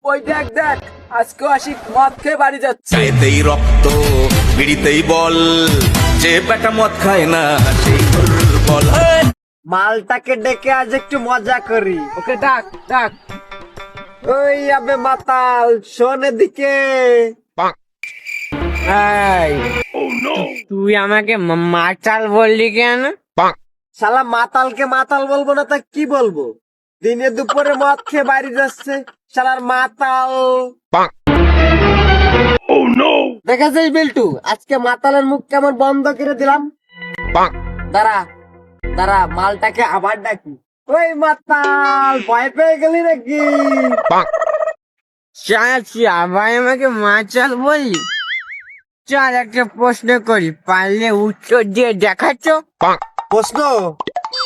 ওই দেখ দেখ, আজকে আশিক মদ খেয়ে বাড়ি যাচ্ছে। চাইতেই রক্ত বিড়িতেই বল, যে বেটা মদ খায় না সেই দুর্বল। মালটাকে ডেকে আজ একটু মজা করি। ওকে ডাক ডাক। ওই আবে মাতাল, শোন এদিকে। এই, তুই আমাকে মাতাল বললি কেন? শালা মাতালকে মাতাল বলবো না তা কি বলবো? দিনে দুপুরে মদ খেয়ে বাড়ি যাচ্ছে শালার মাতাল। দেখেছিস বিল্টু, আজকে মাতালের মুখ কেমন বন্ধ করে দিলাম। দাঁড়া দাঁড়া, মালটাকে আবার ডাকি। ওই মাতাল, ভয় পেয়ে গেলি নাকি? তুই আবার আমাকে মাতাল বললি? চল একটা প্রশ্ন করি, পারলে উত্তর দিয়ে দেখাচ্ছ। প্রশ্ন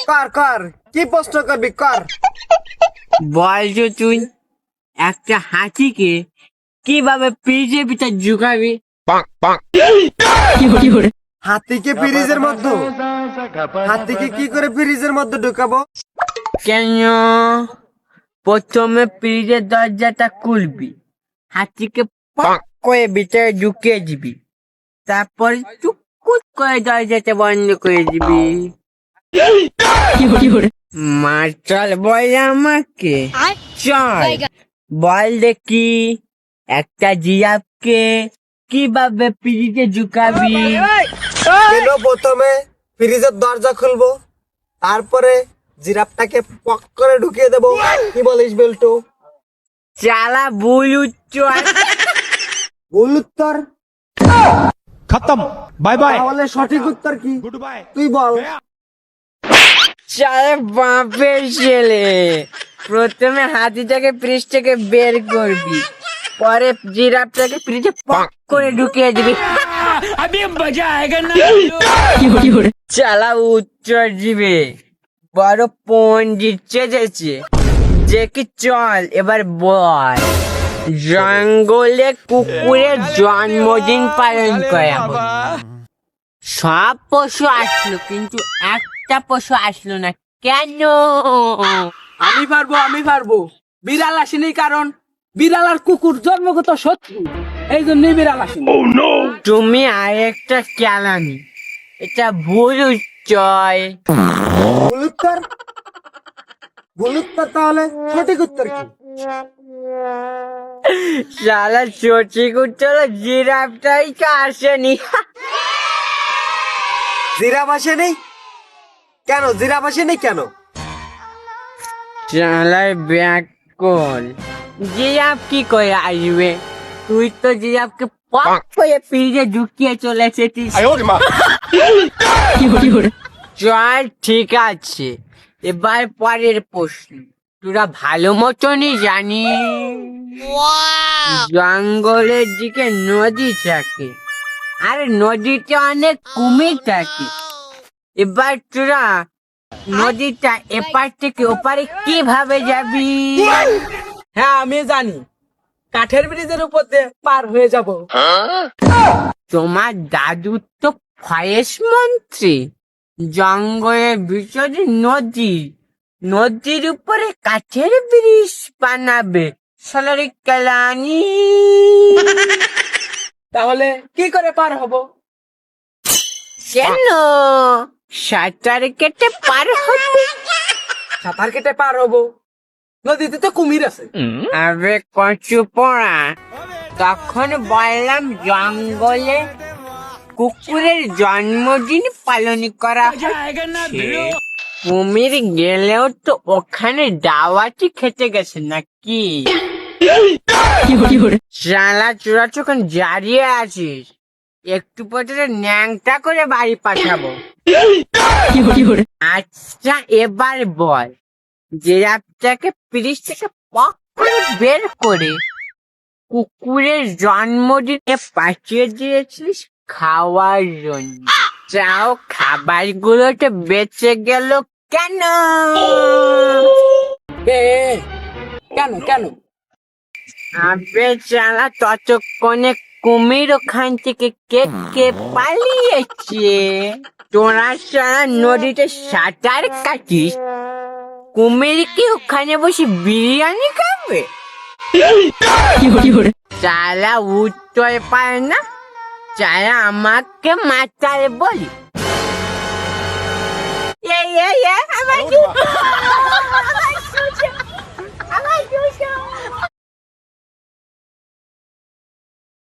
কর কর, কি প্রশ্ন করবি কর। বল যে তুই একটা হাতিকে কিভাবে পিজে পিঠে ঝুঁকাবি? হাতিকে ফ্রিজের মধ্যে? হাতিকে কি করে ফ্রিজের মধ্যে ঢুকাবো? কেন? প্রথমে ফ্রিজের দরজাটা খুলবি, হাতিকে পক করে ভিতরে ঢুকিয়ে দিবি, তারপরে চুপ করে দরজাটা বন্ধ করে দিবি। মাতাল বল আমাকে? চল বল দেখি একটা জিরাফকে কিভাবে ফ্রিজে ঢুকাবি? কেন প্রথমে ফ্রিজের দরজা খুলবো, তারপরে জিরাফটাকে পক করে ঢুকিয়ে দেবো? কি বলিস বেল্টু? চালা ভুল উত্তর। ভুল উত্তর? खत्म बाय बाय তাহলে সঠিক উত্তর কি? गुड बाय তুই বল। চালে বাপের ছেলে, প্রথমে হাতিটাকে ফ্রিজ থেকে বের করবি, পরে জিরাফটাকে ফ্রিজে পক করে ঢুকিয়ে দিবি। চালা উত্তর দিবে বড় পন্ডিত চেয়েছে যে কি। চল এবার বল, জঙ্গলে কুকুরের জন্মদিন পালন করা হলো। সব পশু আসলো কিন্তু একটা পশু আসলো না, কেন? আমি পারবো। বিড়াল আসেনি, কারণ বিড়াল আর কুকুর জন্মগত শত্রু, এই জন্যই বিড়াল আসেনি। তুমি আরেকটা কেলানি, এটা ভুল উত্তর। ভুল উত্তর? ভুল উত্তর তাহলে সঠিক উত্তর কি? শালা সঠিক উত্তর হলো জিরাফটাই তো আসেনি। জিরাফ আসেনি কেন? জিরাফ আসেনি কেন? শালার ব্যাক কল, জিরাফ কি করে আসবে? তুই তো জিরাফকে পক করে ফ্রিজে ঢুকিয়ে চলে এসেছিস। চল ঠিক আছে, এবার পরের প্রশ্ন। তোরা ভালো মতনই জানি জঙ্গলের দিকে নদী থাকে, আর নদীতে অনেক কুমির থাকে। এবার তোরা নদীটা এপার থেকে ওপারে কিভাবে যাবি? হ্যাঁ আমি জানি, কাঠের ব্রিজের উপর দিয়ে পার হয়ে যাব। তোমার দাদু তো ফরেস্ট মন্ত্রী, জঙ্গলের ভিতরে নদী, নদীর উপরে কাঠের ব্রিজ বানাবে। সালারি কেলানি। তাহলে কি করে পার হব? কেন? সাঁতার কেটে পার হবে। সাঁতার কেটে পার হব? নদীতে তো কুমির আছে। আবে কচু পড়া, তখন বললাম জঙ্গলে কুকুরের জন্মদিন পালন করা হচ্ছে। কুমির গেলেও তো ওখানে দাওয়াতি খেতে গেছে নাকি? শালা চূড়া যখন জারিয়ে আছিস, একটু পরে ন্যাংটা করে বাড়ি পাঠাবো। আচ্ছা এবার বল, জিরাফটাকে ফ্রিজ থেকে পক করে বের করে কুকুরের জন্মদিনে পাঠিয়ে দিয়েছিস খাওয়ার জন্য, চাও খাবারগুলোতে বেঁচে গেল কেন? এ, কেন কেন? আবে চালা, ততক্ষণে কুমির ওখান থেকে কে পালিয়েছে। তোরা চালা নদীতে সাঁতার কাটিস, কুমির কি ওখানে বসে বিরিয়ানি খাবে? চালা উত্তর পায় না, চালা আমাকে মাতাল বলি।